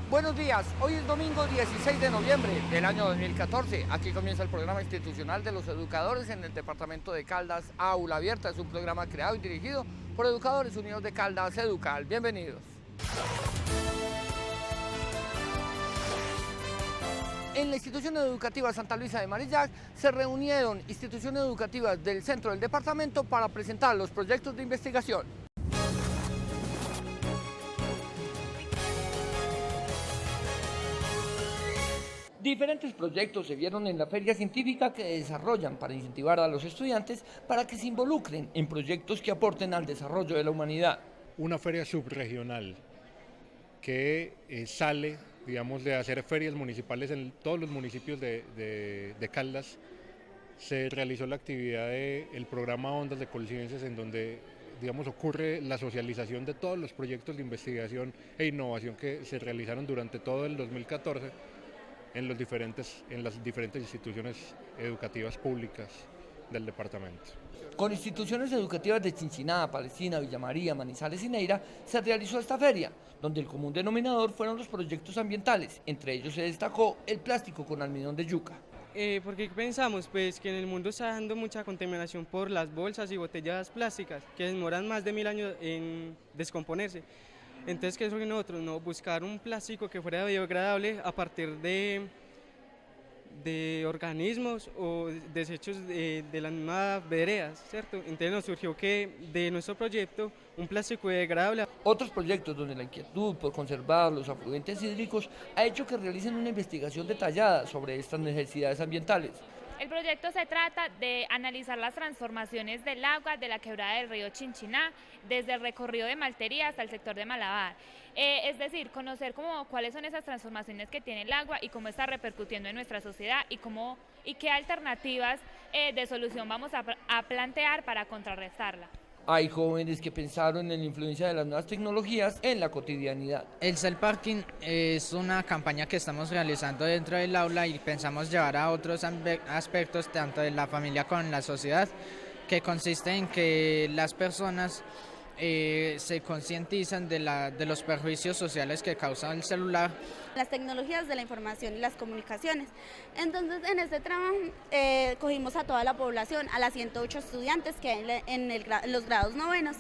Buenos días, hoy es domingo 16 de noviembre del año 2014. Aquí comienza el programa institucional de los educadores en el departamento de Caldas, Aula Abierta. Es un programa creado y dirigido por Educadores Unidos de Caldas, Educal. Bienvenidos. En la institución educativa Santa Luisa de Marillac se reunieron instituciones educativas del centro del departamento para presentar los proyectos de investigación. Diferentes proyectos se vieron en la feria científica que desarrollan para incentivar a los estudiantes para que se involucren en proyectos que aporten al desarrollo de la humanidad. Una feria subregional que sale, digamos, de hacer ferias municipales en todos los municipios de Caldas. Se realizó la actividad del programa Ondas de Colciencias, en donde, digamos, ocurre la socialización de todos los proyectos de investigación e innovación que se realizaron durante todo el 2014 en las diferentes instituciones educativas públicas del departamento. Con instituciones educativas de Chinchiná, Palestina, Villa María, Manizales y Neira se realizó esta feria, donde el común denominador fueron los proyectos ambientales. Entre ellos se destacó el plástico con almidón de yuca. Porque pensamos pues que en el mundo está dando mucha contaminación por las bolsas y botellas plásticas que demoran más de 1000 años en descomponerse. Entonces, ¿qué es lo que nosotros? No, buscar un plástico que fuera biodegradable a partir de organismos o desechos de las mismas veredas, ¿cierto? Entonces nos surgió que de nuestro proyecto un plástico biodegradable. Otros proyectos donde la inquietud por conservar los afluentes hídricos ha hecho que realicen una investigación detallada sobre estas necesidades ambientales. El proyecto se trata de analizar las transformaciones del agua de la quebrada del río Chinchiná, desde el recorrido de Maltería hasta el sector de Malabar. Es decir, conocer cuáles son esas transformaciones que tiene el agua y cómo está repercutiendo en nuestra sociedad y qué alternativas de solución vamos a plantear para contrarrestarla. Hay jóvenes que pensaron en la influencia de las nuevas tecnologías en la cotidianidad. El Cell Parking es una campaña que estamos realizando dentro del aula y pensamos llevar a otros aspectos, tanto de la familia como en la sociedad, que consiste en que las personas se concientizan de los perjuicios sociales que causa el celular. Las tecnologías de la información y las comunicaciones. Entonces, en este trabajo cogimos a toda la población, a las 108 estudiantes que hay en los grados novenos.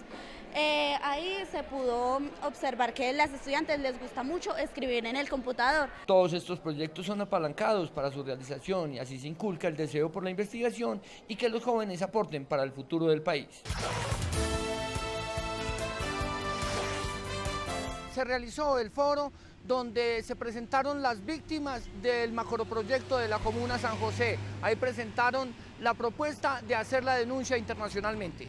Ahí se pudo observar que a las estudiantes les gusta mucho escribir en el computador. Todos estos proyectos son apalancados para su realización y así se inculca el deseo por la investigación y que los jóvenes aporten para el futuro del país. Se realizó el foro donde se presentaron las víctimas del macroproyecto de la Comuna San José. Ahí presentaron la propuesta de hacer la denuncia internacionalmente.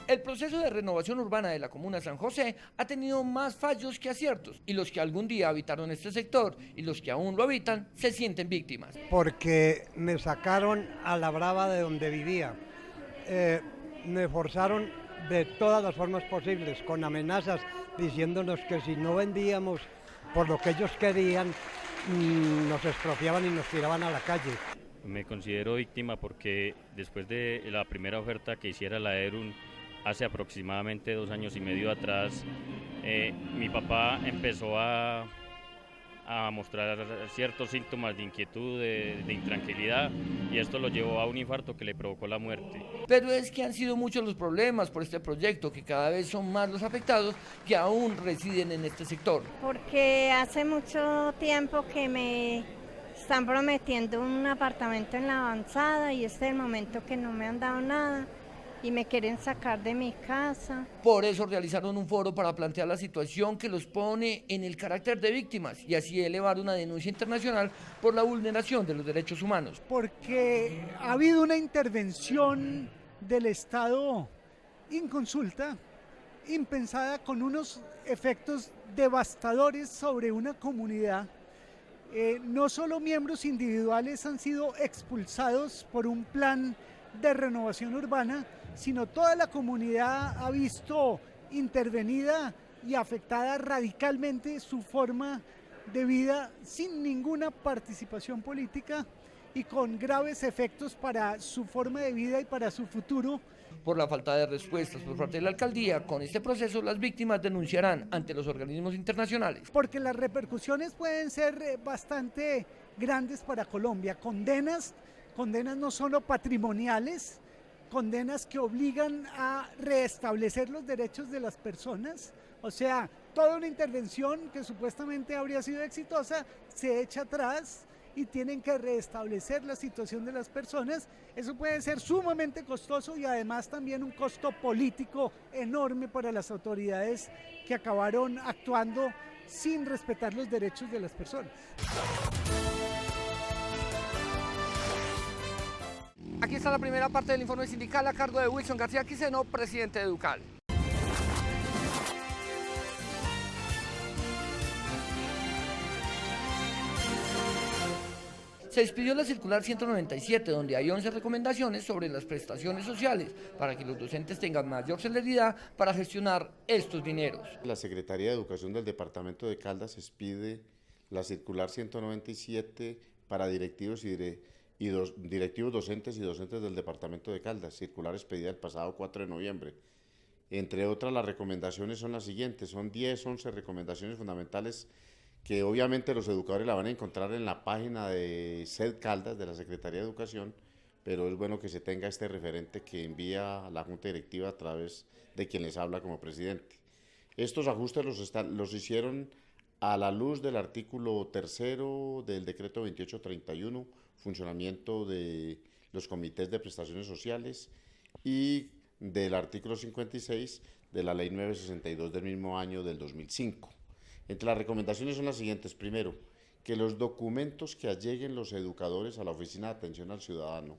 El proceso de renovación urbana de la Comuna San José ha tenido más fallos que aciertos y los que algún día habitaron este sector y los que aún lo habitan se sienten víctimas. Porque me sacaron a la brava de donde vivía, me forzaron de todas las formas posibles, con amenazas, diciéndonos que si no vendíamos por lo que ellos querían, nos expropiaban y nos tiraban a la calle. Me considero víctima porque después de la primera oferta que hiciera la ERUN hace aproximadamente 2 años y medio atrás, mi papá empezó a mostrar ciertos síntomas de inquietud, de intranquilidad, y esto lo llevó a un infarto que le provocó la muerte. Pero es que han sido muchos los problemas por este proyecto, que cada vez son más los afectados que aún residen en este sector. Porque hace mucho tiempo que me están prometiendo un apartamento en la avanzada y este es el momento que no me han dado nada y me quieren sacar de mi casa. Por eso realizaron un foro para plantear la situación que los pone en el carácter de víctimas y así elevar una denuncia internacional por la vulneración de los derechos humanos. Porque ha habido una intervención del Estado inconsulta, impensada, con unos efectos devastadores sobre una comunidad. No solo miembros individuales han sido expulsados por un plan de renovación urbana, sino toda la comunidad ha visto intervenida y afectada radicalmente su forma de vida sin ninguna participación política y con graves efectos para su forma de vida y para su futuro. Por la falta de respuestas por parte de la alcaldía, con este proceso las víctimas denunciarán ante los organismos internacionales. Porque las repercusiones pueden ser bastante grandes para Colombia. Condenas no solo patrimoniales, condenas que obligan a restablecer los derechos de las personas, o sea, toda una intervención que supuestamente habría sido exitosa se echa atrás y tienen que restablecer la situación de las personas. Eso puede ser sumamente costoso y además también un costo político enorme para las autoridades que acabaron actuando sin respetar los derechos de las personas. Aquí está la primera parte del informe sindical a cargo de Wilson García Quiseno, presidente de Educal. Se expidió la circular 197, donde hay 11 recomendaciones sobre las prestaciones sociales para que los docentes tengan mayor celeridad para gestionar estos dineros. La Secretaría de Educación del Departamento de Caldas expide la circular 197 para directivos directivos docentes y docentes del Departamento de Caldas, circular expedida el pasado 4 de noviembre. Entre otras, las recomendaciones son las siguientes, son 11 recomendaciones fundamentales que obviamente los educadores la van a encontrar en la página de SED Caldas, de la Secretaría de Educación, pero es bueno que se tenga este referente que envía a la Junta Directiva a través de quien les habla como presidente. Estos ajustes los hicieron a la luz del artículo 3 del decreto 2831, funcionamiento de los comités de prestaciones sociales, y del artículo 56 de la ley 962 del mismo año del 2005. Entre las recomendaciones son las siguientes. Primero, que los documentos que alleguen los educadores a la Oficina de Atención al Ciudadano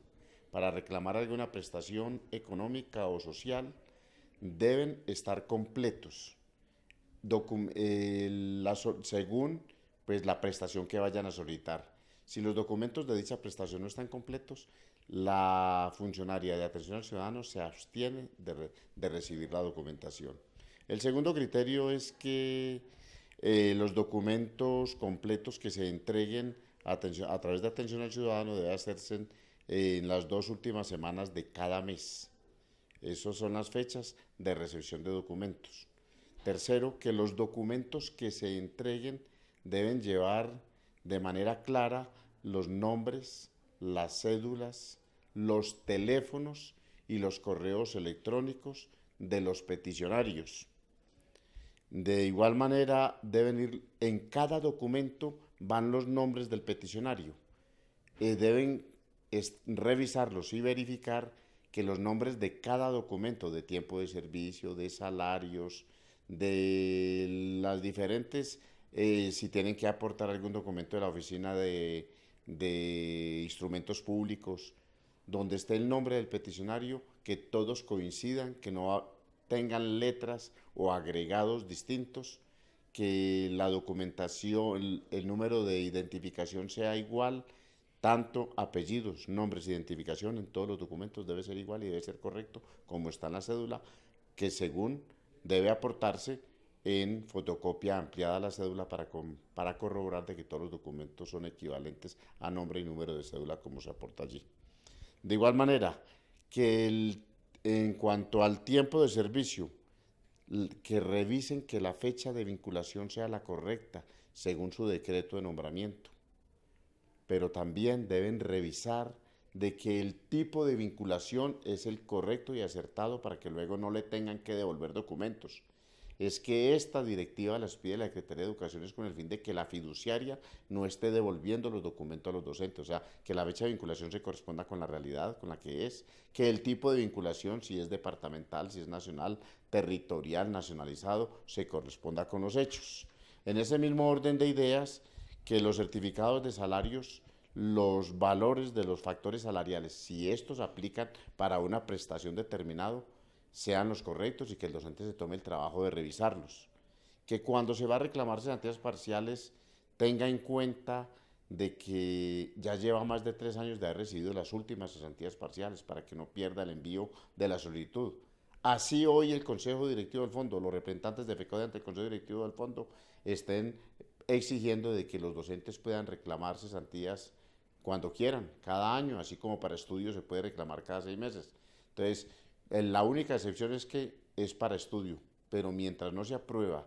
para reclamar alguna prestación económica o social deben estar completos, según pues, la prestación que vayan a solicitar. Si los documentos de dicha prestación no están completos, la funcionaria de Atención al Ciudadano se abstiene de recibir la documentación. El segundo criterio es que los documentos completos que se entreguen a través de Atención al Ciudadano deben hacerse en las 2 últimas semanas de cada mes. Esas son las fechas de recepción de documentos. Tercero, que los documentos que se entreguen deben llevar de manera clara los nombres, las cédulas, los teléfonos y los correos electrónicos de los peticionarios. De igual manera, deben ir en cada documento, van los nombres del peticionario. Deben revisarlos y verificar que los nombres de cada documento, de tiempo de servicio, de salarios, de las diferentes, si tienen que aportar algún documento de la oficina de instrumentos públicos, donde esté el nombre del peticionario, que todos coincidan, que no tengan letras o agregados distintos, que la documentación, el número de identificación sea igual, tanto apellidos, nombres, identificación en todos los documentos debe ser igual y debe ser correcto, como está en la cédula, que según debe aportarse en fotocopia ampliada a la cédula para corroborar de que todos los documentos son equivalentes a nombre y número de cédula como se aporta allí. De igual manera, que en cuanto al tiempo de servicio, que revisen que la fecha de vinculación sea la correcta según su decreto de nombramiento, pero también deben revisar de que el tipo de vinculación es el correcto y acertado para que luego no le tengan que devolver documentos. Es que esta directiva las pide la Secretaría de Educación es con el fin de que la fiduciaria no esté devolviendo los documentos a los docentes, o sea, que la fecha de vinculación se corresponda con la realidad, con la que es, que el tipo de vinculación, si es departamental, si es nacional, territorial, nacionalizado, se corresponda con los hechos. En ese mismo orden de ideas, que los certificados de salarios, los valores de los factores salariales, si estos aplican para una prestación determinada, sean los correctos y que el docente se tome el trabajo de revisarlos. Que cuando se va a reclamar cesantías parciales tenga en cuenta de que ya lleva más de 3 años de haber recibido las últimas cesantías parciales para que no pierda el envío de la solicitud. Así hoy el Consejo Directivo del Fondo, los representantes de FECODE ante el Consejo Directivo del Fondo estén exigiendo de que los docentes puedan reclamar cesantías cuando quieran, cada año, así como para estudios se puede reclamar cada 6 meses. Entonces, La única excepción es que es para estudio, pero mientras no se aprueba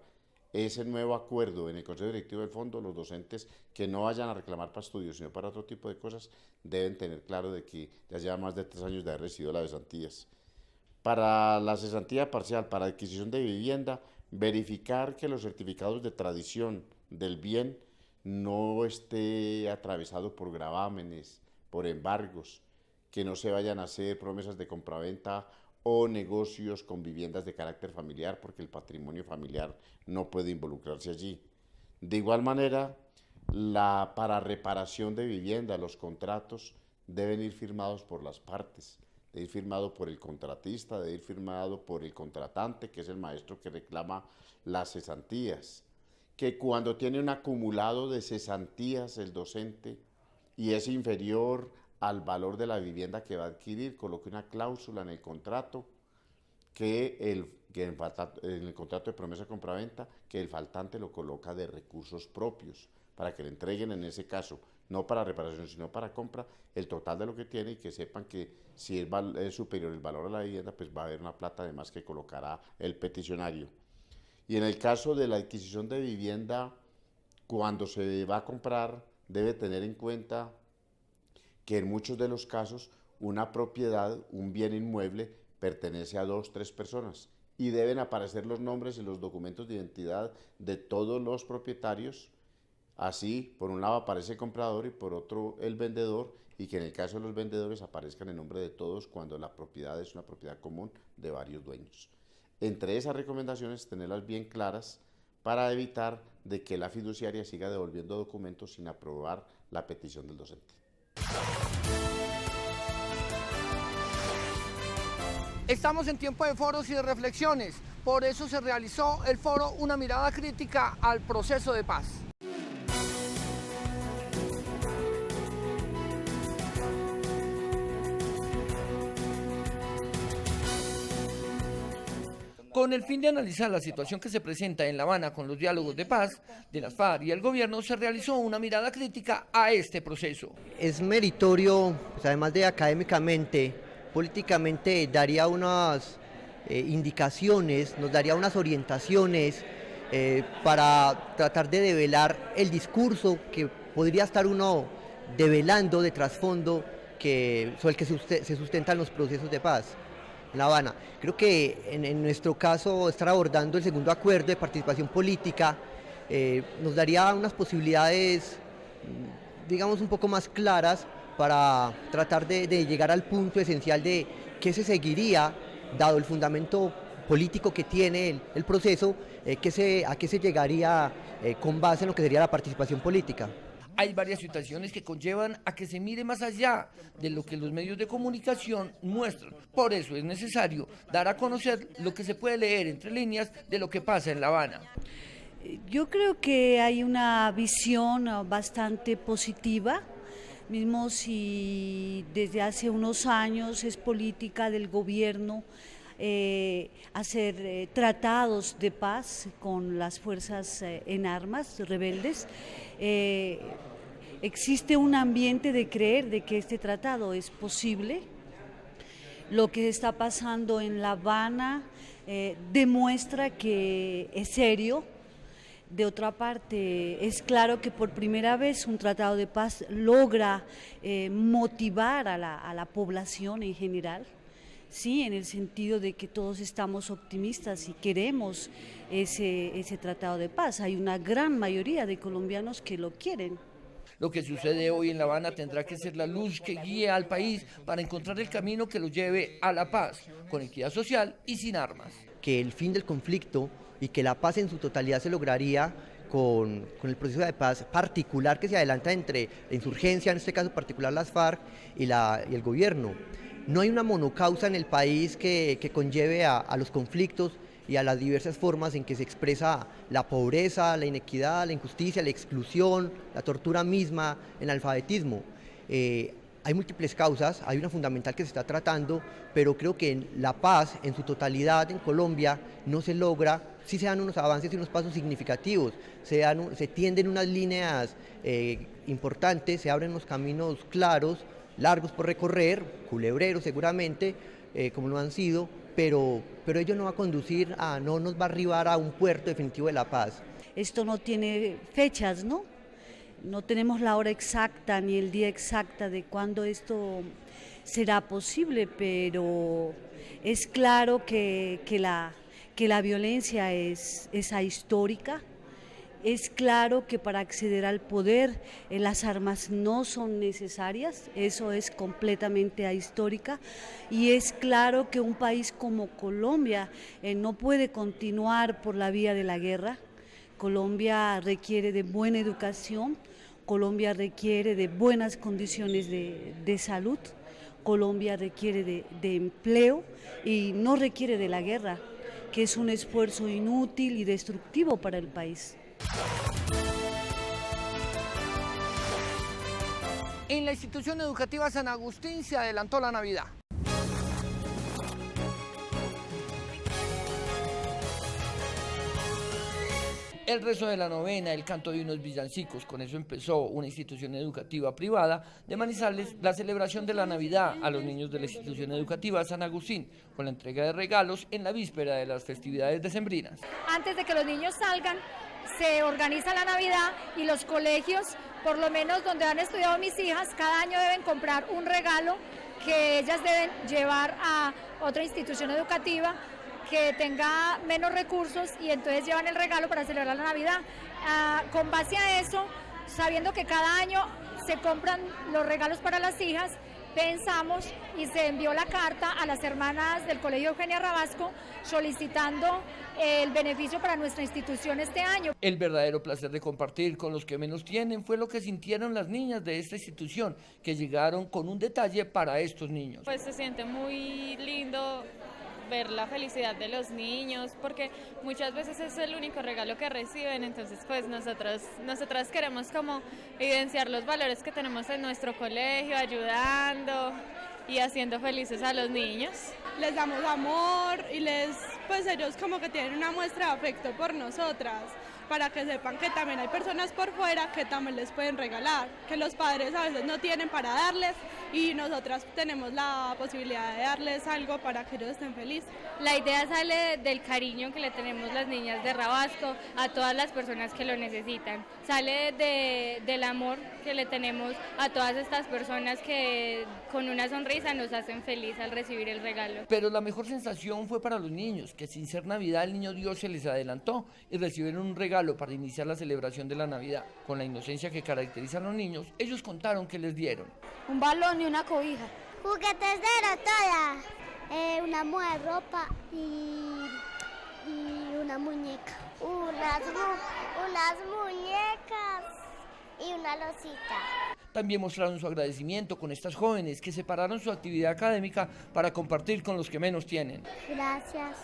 ese nuevo acuerdo en el Consejo Directivo del Fondo, los docentes que no vayan a reclamar para estudios, sino para otro tipo de cosas, deben tener claro de que ya lleva más de 3 años de haber recibido las cesantías. Para la cesantía parcial, para adquisición de vivienda, verificar que los certificados de tradición del bien no esté atravesado por gravámenes, por embargos, que no se vayan a hacer promesas de compraventa o negocios con viviendas de carácter familiar, porque el patrimonio familiar no puede involucrarse allí. De igual manera, para reparación de vivienda, los contratos deben ir firmados por las partes, debe ir firmado por el contratista, debe ir firmado por el contratante, que es el maestro que reclama las cesantías, que cuando tiene un acumulado de cesantías el docente y es inferior al valor de la vivienda que va a adquirir, coloque una cláusula en el contrato en el contrato de promesa de compraventa, que el faltante lo coloca de recursos propios, para que le entreguen en ese caso, no para reparación, sino para compra, el total de lo que tiene, y que sepan que si es superior el valor a la vivienda, pues va a haber una plata además que colocará el peticionario. Y en el caso de la adquisición de vivienda, cuando se va a comprar, debe tener en cuenta que en muchos de los casos una propiedad, un bien inmueble, pertenece a 2 o 3 personas y deben aparecer los nombres y los documentos de identidad de todos los propietarios. Así, por un lado aparece el comprador y por otro el vendedor, y que en el caso de los vendedores aparezcan el nombre de todos cuando la propiedad es una propiedad común de varios dueños. Entre esas recomendaciones, tenerlas bien claras para evitar de que la fiduciaria siga devolviendo documentos sin aprobar la petición del docente. Estamos en tiempo de foros y de reflexiones, por eso se realizó el foro Una mirada crítica al proceso de paz. Con el fin de analizar la situación que se presenta en La Habana con los diálogos de paz de las FARC y el gobierno, se realizó una mirada crítica a este proceso. Es meritorio, pues además de académicamente, políticamente daría unas indicaciones, nos daría unas orientaciones para tratar de develar el discurso que podría estar uno develando de trasfondo sobre el que se sustentan los procesos de paz en La Habana. Creo que en nuestro caso estar abordando el segundo acuerdo de participación política nos daría unas posibilidades, digamos, un poco más claras para tratar de llegar al punto esencial de qué se seguiría, dado el fundamento político que tiene el proceso, a qué se llegaría con base en lo que sería la participación política. Hay varias situaciones que conllevan a que se mire más allá de lo que los medios de comunicación muestran. Por eso es necesario dar a conocer lo que se puede leer entre líneas de lo que pasa en La Habana. Yo creo que hay una visión bastante positiva, mismo si desde hace unos años es política del gobierno hacer tratados de paz con las fuerzas en armas rebeldes. Existe un ambiente de creer de que este tratado es posible. Lo que está pasando en La Habana demuestra que es serio. De otra parte, es claro que por primera vez un tratado de paz logra motivar a la población en general, sí, en el sentido de que todos estamos optimistas y queremos ese tratado de paz. Hay una gran mayoría de colombianos que lo quieren. Lo que sucede hoy en La Habana tendrá que ser la luz que guíe al país para encontrar el camino que lo lleve a la paz, con equidad social y sin armas. Que el fin del conflicto y que la paz en su totalidad se lograría con el proceso de paz particular que se adelanta entre la insurgencia, en este caso particular las FARC, y el gobierno. No hay una monocausa en el país que conlleve a los conflictos y a las diversas formas en que se expresa la pobreza, la inequidad, la injusticia, la exclusión, la tortura misma, el analfabetismo. Hay múltiples causas, hay una fundamental que se está tratando, pero creo que la paz en su totalidad en Colombia no se logra, sí se dan unos avances y unos pasos significativos, se tienden unas líneas importantes, se abren unos caminos claros, largos por recorrer, culebreros seguramente, como no han sido, pero ello no va a conducir no nos va a arribar a un puerto definitivo de la paz. Esto no tiene fechas, ¿no? No tenemos la hora exacta ni el día exacta de cuándo esto será posible, pero es claro que la violencia es ahistórica. Es claro que para acceder al poder las armas no son necesarias, eso es completamente ahistórica, y es claro que un país como Colombia no puede continuar por la vía de la guerra. Colombia requiere de buena educación, Colombia requiere de buenas condiciones de salud, Colombia requiere de empleo y no requiere de la guerra, que es un esfuerzo inútil y destructivo para el país. En la institución educativa San Agustín se adelantó la Navidad. El rezo de la novena, el canto de unos villancicos, con eso empezó una institución educativa privada de Manizales la celebración de la Navidad a los niños de la institución educativa San Agustín, con la entrega de regalos en la víspera de las festividades decembrinas. Antes de que los niños salgan, se organiza la Navidad y los colegios, por lo menos donde han estudiado mis hijas, cada año deben comprar un regalo que ellas deben llevar a otra institución educativa que tenga menos recursos, y entonces llevan el regalo para celebrar la Navidad. Con base a eso, sabiendo que cada año se compran los regalos para las hijas, pensamos y se envió la carta a las hermanas del Colegio Eugenia Rabasco solicitando el beneficio para nuestra institución este año. El verdadero placer de compartir con los que menos tienen fue lo que sintieron las niñas de esta institución, que llegaron con un detalle para estos niños. Pues se siente muy lindo ver la felicidad de los niños, porque muchas veces es el único regalo que reciben, entonces pues nosotras queremos como evidenciar los valores que tenemos en nuestro colegio, ayudando y haciendo felices a los niños. Les damos amor y pues ellos como que tienen una muestra de afecto por nosotras, para que sepan que también hay personas por fuera que también les pueden regalar, que los padres a veces no tienen para darles y nosotras tenemos la posibilidad de darles algo para que ellos estén felices. La idea sale del cariño que le tenemos las niñas de Rabasco a todas las personas que lo necesitan, sale del amor que le tenemos a todas estas personas que con una sonrisa nos hacen feliz al recibir el regalo. Pero la mejor sensación fue para los niños, que sin ser Navidad el niño Dios se les adelantó y recibieron un regalo para iniciar la celebración de la Navidad. Con la inocencia que caracteriza a los niños, ellos contaron que les dieron un balón y una cobija, juguetes de toda, una muda de ropa y una muñeca, unas muñecas y una losita. También mostraron su agradecimiento con estas jóvenes que separaron su actividad académica para compartir con los que menos tienen. Gracias.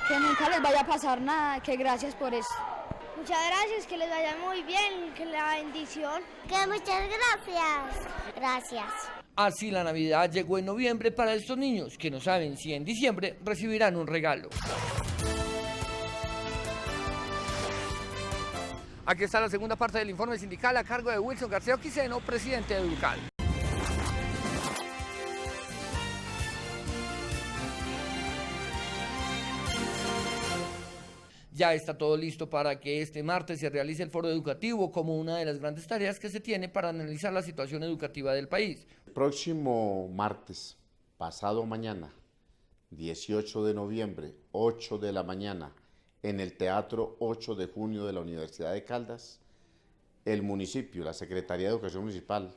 Que nunca les vaya a pasar nada, que gracias por esto. Muchas gracias, que les vaya muy bien, que la bendición. Que muchas gracias. Gracias. Así la Navidad llegó en noviembre para estos niños que no saben si en diciembre recibirán un regalo. Aquí está la segunda parte del informe sindical a cargo de Wilson García Oquiceno, presidente de Educal. Ya está todo listo para que este martes se realice el foro educativo como una de las grandes tareas que se tiene para analizar la situación educativa del país. El próximo martes, pasado mañana, 18 de noviembre, 8 de la mañana, en el Teatro 8 de Junio de la Universidad de Caldas, el municipio, la Secretaría de Educación Municipal,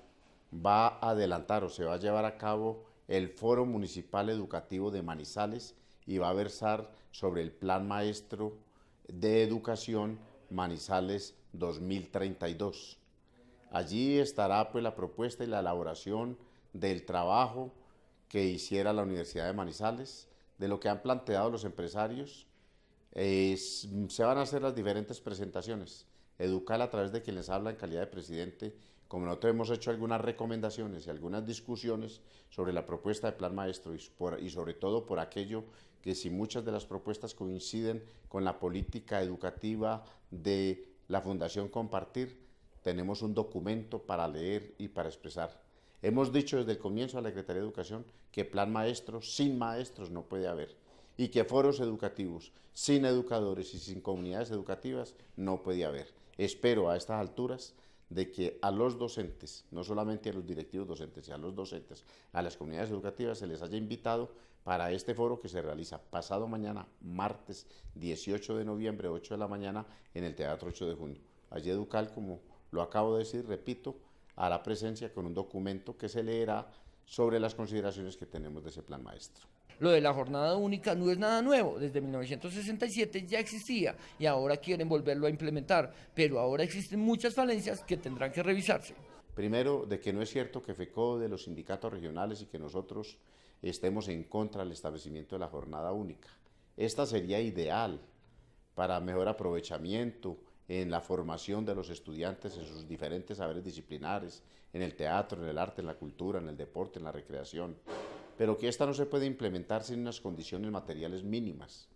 va a adelantar o se va a llevar a cabo el Foro Municipal Educativo de Manizales y va a versar sobre el Plan Maestro de Educación Manizales 2032. Allí estará pues la propuesta y la elaboración del trabajo que hiciera la Universidad de Manizales, de lo que han planteado los empresarios. Se van a hacer las diferentes presentaciones. Educal, a través de quien les habla en calidad de presidente, como nosotros hemos hecho algunas recomendaciones y algunas discusiones sobre la propuesta de plan maestro y sobre todo por aquello que si muchas de las propuestas coinciden con la política educativa de la Fundación Compartir, tenemos un documento para leer y para expresar. Hemos dicho desde el comienzo a la Secretaría de Educación que plan maestro sin maestros no puede haber y que foros educativos sin educadores y sin comunidades educativas no puede haber. Espero a estas alturas de que a los docentes, no solamente a los directivos docentes, sino a los docentes, a las comunidades educativas se les haya invitado para este foro que se realiza pasado mañana, martes 18 de noviembre, 8 de la mañana, en el Teatro 8 de Junio. Allí Educal, como lo acabo de decir, repito, hará presencia con un documento que se leerá sobre las consideraciones que tenemos de ese plan maestro. Lo de la jornada única no es nada nuevo, desde 1967 ya existía y ahora quieren volverlo a implementar, pero ahora existen muchas falencias que tendrán que revisarse. Primero, de que no es cierto que FECODE, los sindicatos regionales y que nosotros estemos en contra del establecimiento de la jornada única. Esta sería ideal para mejor aprovechamiento en la formación de los estudiantes en sus diferentes saberes disciplinares, en el teatro, en el arte, en la cultura, en el deporte, en la recreación, pero que esta no se puede implementar sin unas condiciones materiales mínimas.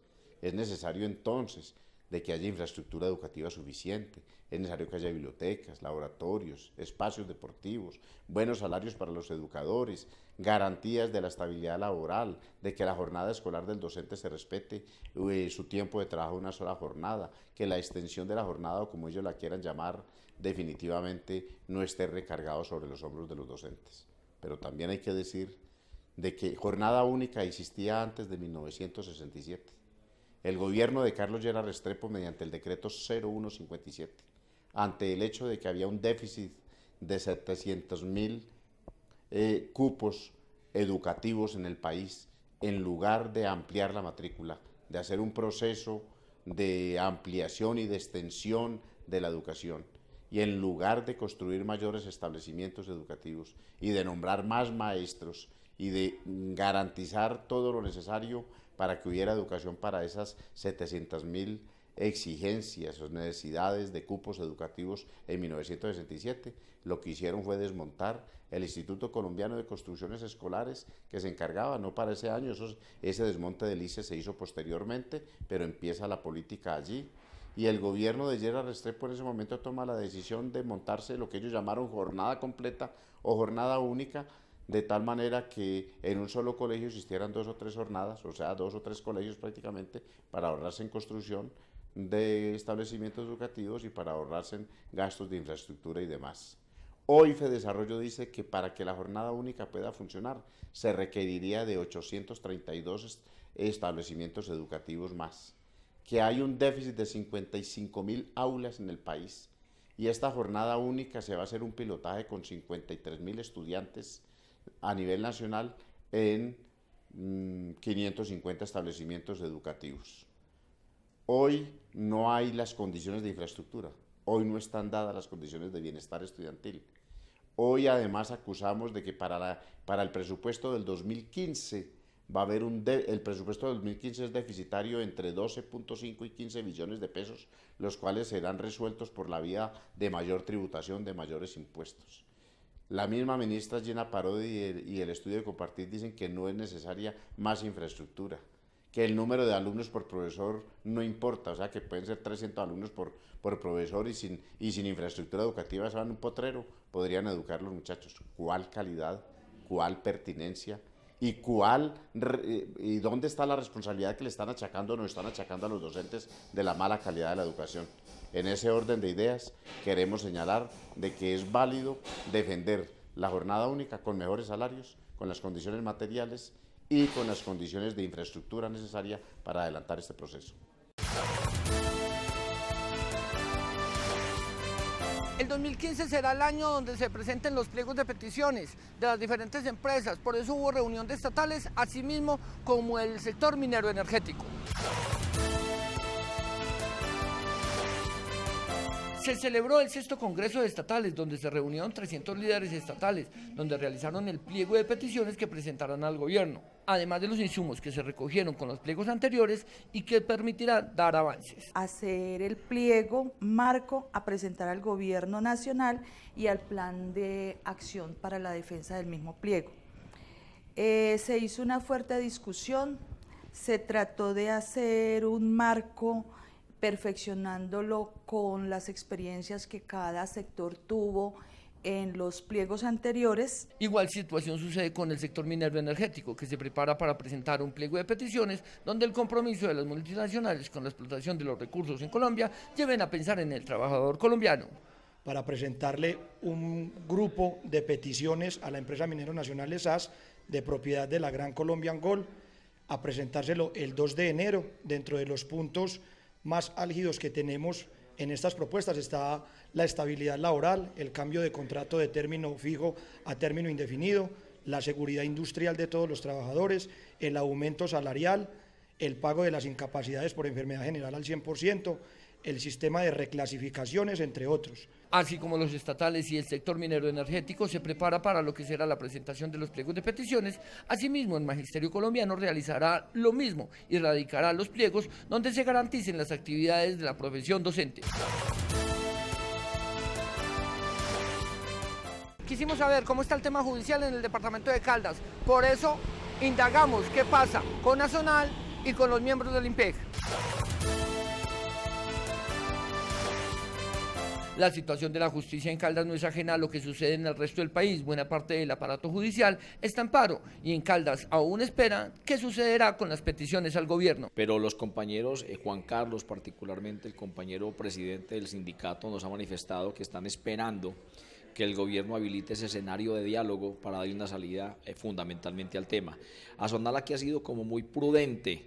Es necesario entonces de que haya infraestructura educativa suficiente, es necesario que haya bibliotecas, laboratorios, espacios deportivos, buenos salarios para los educadores, garantías de la estabilidad laboral, de que la jornada escolar del docente se respete su tiempo de trabajo una sola jornada, que la extensión de la jornada, o como ellos la quieran llamar, definitivamente no esté recargado sobre los hombros de los docentes. Pero también hay que decir de que jornada única existía antes de 1967. El gobierno de Carlos Lleras Restrepo, mediante el decreto 0157, ante el hecho de que había un déficit de 700.000 cupos educativos en el país, en lugar de ampliar la matrícula, de hacer un proceso de ampliación y de extensión de la educación, y en lugar de construir mayores establecimientos educativos y de nombrar más maestros y de garantizar todo lo necesario para que hubiera educación para esas 700.000 exigencias o necesidades de cupos educativos en 1967, lo que hicieron fue desmontar el Instituto Colombiano de Construcciones Escolares, que se encargaba, no para ese año, ese desmonte del ICE se hizo posteriormente, pero empieza la política allí. Y el gobierno de Lleras Restrepo en ese momento toma la decisión de montarse lo que ellos llamaron jornada completa o jornada única, de tal manera que en un solo colegio existieran 2 o 3 jornadas, o sea, 2 o 3 colegios prácticamente, para ahorrarse en construcción de establecimientos educativos y para ahorrarse en gastos de infraestructura y demás. Hoy FEDesarrollo dice que para que la jornada única pueda funcionar se requeriría de 832 establecimientos educativos más, que hay un déficit de 55.000 aulas en el país y esta jornada única se va a hacer un pilotaje con 53.000 estudiantes a nivel nacional en 550 establecimientos educativos. Hoy no hay las condiciones de infraestructura, hoy no están dadas las condiciones de bienestar estudiantil. Hoy además acusamos de que para el presupuesto del 2015 va a haber el presupuesto del 2015 es deficitario entre 12.5 y 15 billones de pesos, los cuales serán resueltos por la vía de mayor tributación, de mayores impuestos. La misma ministra Gina Parodi y el estudio de Compartir dicen que no es necesaria más infraestructura, que el número de alumnos por profesor no importa, o sea que pueden ser 300 alumnos por profesor y sin infraestructura educativa se van a un potrero, podrían educar los muchachos. ¿Cuál calidad? ¿Cuál pertinencia? ¿Y dónde está la responsabilidad que le están achacando o nos están achacando a los docentes de la mala calidad de la educación? En ese orden de ideas queremos señalar de que es válido defender la jornada única con mejores salarios, con las condiciones materiales y con las condiciones de infraestructura necesaria para adelantar este proceso. El 2015 será el año donde se presenten los pliegos de peticiones de las diferentes empresas, por eso hubo reunión de estatales, así mismo como el sector minero energético. Se celebró el 6º Congreso de Estatales, donde se reunieron 300 líderes estatales, donde realizaron el pliego de peticiones que presentarán al gobierno, además de los insumos que se recogieron con los pliegos anteriores y que permitirán dar avances. Hacer el pliego marco a presentar al gobierno nacional y al plan de acción para la defensa del mismo pliego. Se hizo una fuerte discusión, se trató de hacer un marco perfeccionándolo con las experiencias que cada sector tuvo en los pliegos anteriores. Igual situación sucede con el sector minero energético, que se prepara para presentar un pliego de peticiones donde el compromiso de las multinacionales con la explotación de los recursos en Colombia lleven a pensar en el trabajador colombiano. Para presentarle un grupo de peticiones a la empresa Minero Nacional ESAS de propiedad de la Gran Colombian Gold, a presentárselo el 2 de enero. Dentro de los puntos más álgidos que tenemos en estas propuestas está la estabilidad laboral, el cambio de contrato de término fijo a término indefinido, la seguridad industrial de todos los trabajadores, el aumento salarial, el pago de las incapacidades por enfermedad general al 100%, el sistema de reclasificaciones, entre otros. Así como los estatales y el sector minero energético se prepara para lo que será la presentación de los pliegos de peticiones, asimismo el Magisterio colombiano realizará lo mismo y radicará los pliegos donde se garanticen las actividades de la profesión docente. Quisimos saber cómo está el tema judicial en el departamento de Caldas, por eso indagamos qué pasa con Nacional y con los miembros del IMPEC. La situación de la justicia en Caldas no es ajena a lo que sucede en el resto del país. Buena parte del aparato judicial está en paro y en Caldas aún esperan qué sucederá con las peticiones al gobierno. Pero los compañeros, Juan Carlos particularmente, el compañero presidente del sindicato, nos ha manifestado que están esperando que el gobierno habilite ese escenario de diálogo para darle una salida fundamentalmente al tema. Nacional aquí ha sido como muy prudente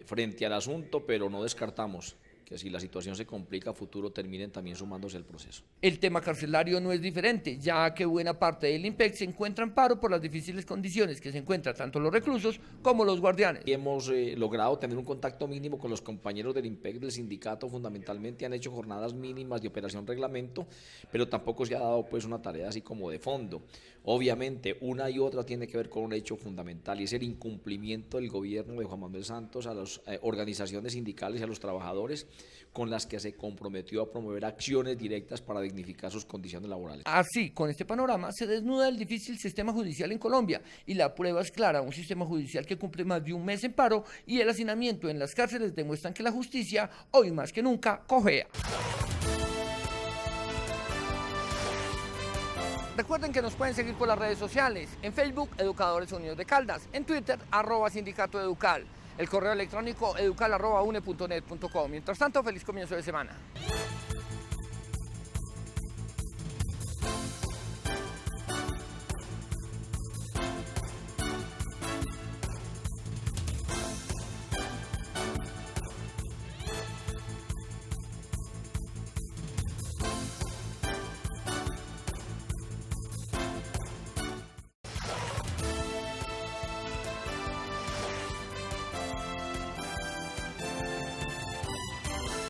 frente al asunto, pero no descartamos que si la situación se complica a futuro terminen también sumándose al proceso. El tema carcelario no es diferente, ya que buena parte del IMPEC se encuentra en paro por las difíciles condiciones que se encuentran tanto los reclusos como los guardianes. Y hemos logrado tener un contacto mínimo con los compañeros del IMPEC, del sindicato, fundamentalmente han hecho jornadas mínimas de operación reglamento, pero tampoco se ha dado pues una tarea así como de fondo. Obviamente una y otra tiene que ver con un hecho fundamental y es el incumplimiento del gobierno de Juan Manuel Santos a las organizaciones sindicales y a los trabajadores con las que se comprometió a promover acciones directas para dignificar sus condiciones laborales. Así, con este panorama, se desnuda el difícil sistema judicial en Colombia y la prueba es clara, un sistema judicial que cumple más de un mes en paro y el hacinamiento en las cárceles demuestran que la justicia, hoy más que nunca, cojea. Recuerden que nos pueden seguir por las redes sociales, en Facebook, Educadores Unidos de Caldas, en Twitter, @Sindicato Educal, el correo electrónico educal@une.net.co. Mientras tanto, feliz comienzo de semana.